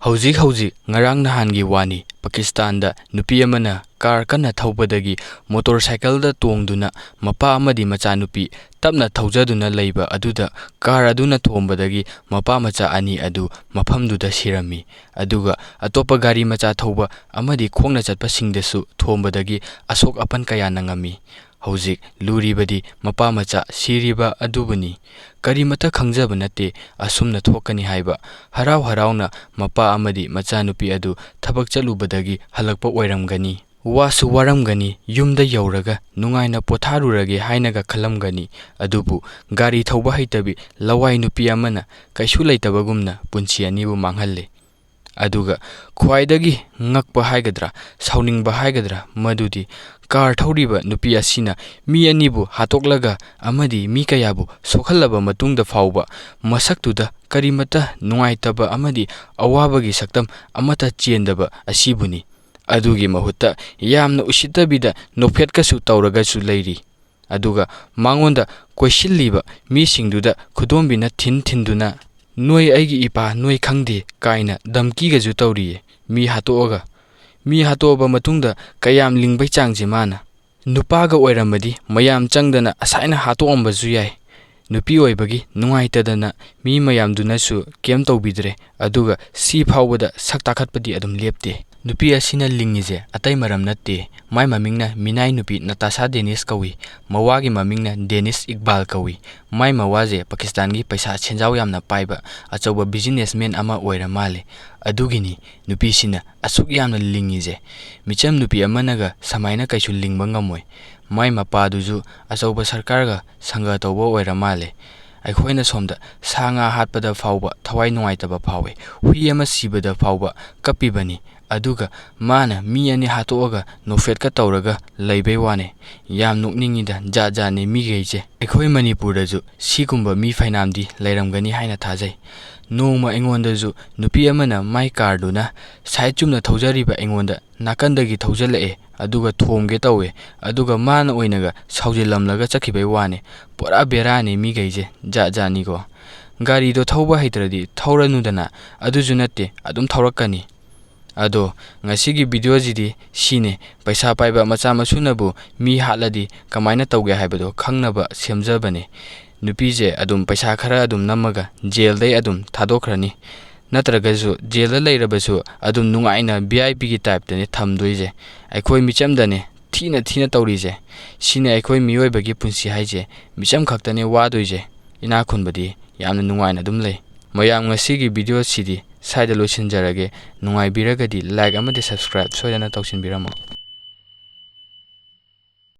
Hꯧzik ngarang nahangi wani Pakistan nupi amana car kana thawbadagi motorcycle da twduna mapa amadi machanupi tapna thawjaduna leiba aduda car aduna thombadagi mapa macha ani adu mafamduda sirami aduga atopa gari macha thawba amadi khongna chatpa singdesu thombadagi asok apan kaya nangami hauzik luribadi mapa macha siriba adubani karimata khangjaba nate asumna thokani haiba haraw-harawna mapa amadi machanupi adu thabak chalubadagi halakpa oiramgani wasu waramgani yumda yauraga nungaina potharurage hainaga khalamgani adubu gari thawba haitabi lawai nupi amana kaisu leitabagumna punchi anibu manghalle aduga khwaidagi ngakpa haigadra sauningba haigadra madudi car thawriba nupi asina mi anibu hatoklaga amadi mi kayabu sokhallaba matungda fawba masaktuda karimata nungaitaba amadi awabagi saktam amata chendaba asibuni adugi mahutta yamna usitabida nokfet kasu tawragasu leiri aduga mangonda koisilliba mi singduda khudombina thinduna noi aigi ipa noi khangde kaina damki gaju tawriye mi hatoba matungda kayam lingbai changje mana nupaga oiramadi mayam changdana asaina hatoambaju yai nupi oibagi nungaitadana mi mayamdunasu kem tawbidre aduga si phawbada saktakhatpadi adum lepte nupi asina lingije atai maram natte mai mamingna minai nupi natasha denis kawi mawagi mamingna denis iqbal kawi mai mawaje pakistan gi paisa chenjaw yamna paiba achoba businessman ama oira male adugini nupi sina asuk yamna lingije micham nupi amanaga samaina kaisu lingba ngamoi mai mapa duju achoba sarkar ga sanga tawba oira male aikhoina somda sanga hatpada fawba thawai nungaitaba phawe hui ama sibada fawba kapibani aduga mana mi ani hatoga nokfet ka tawraga leibai wane yam nokningida jajane mi geije ekhoi manipur daju sigumba mi fainamdi leiramgani haina thajai noma engondazu nupi amana mai carduna saicumna thawjariba engonda nakandagi thawjalae aduga thomge tawe aduga mana oinaga saujilamlaga chakhibai wane pura berane mi geije jajani go gari do thawba haitradi thawranudana aduju natte adum thawrakani ado ngasigi video jidi sine paisa paiba macha masunabu mi hatladi kamaina tawge haibado khangnaba semjabane nupije adum paisa khara adum namaga jail dai adum thadokhrani natragazu jail leirabasu adum nungaina VIP gi type tane thamdoije aikhoi michamdane thina tawrije sine aikhoi miyoibagi punsi haije micham khaktane wadoije ina khunbadi yamna nungaina adum lei mayam ngasigi video sidi saida losinjarage nungai biragadi like amade subscribe soidana tawsinbiramo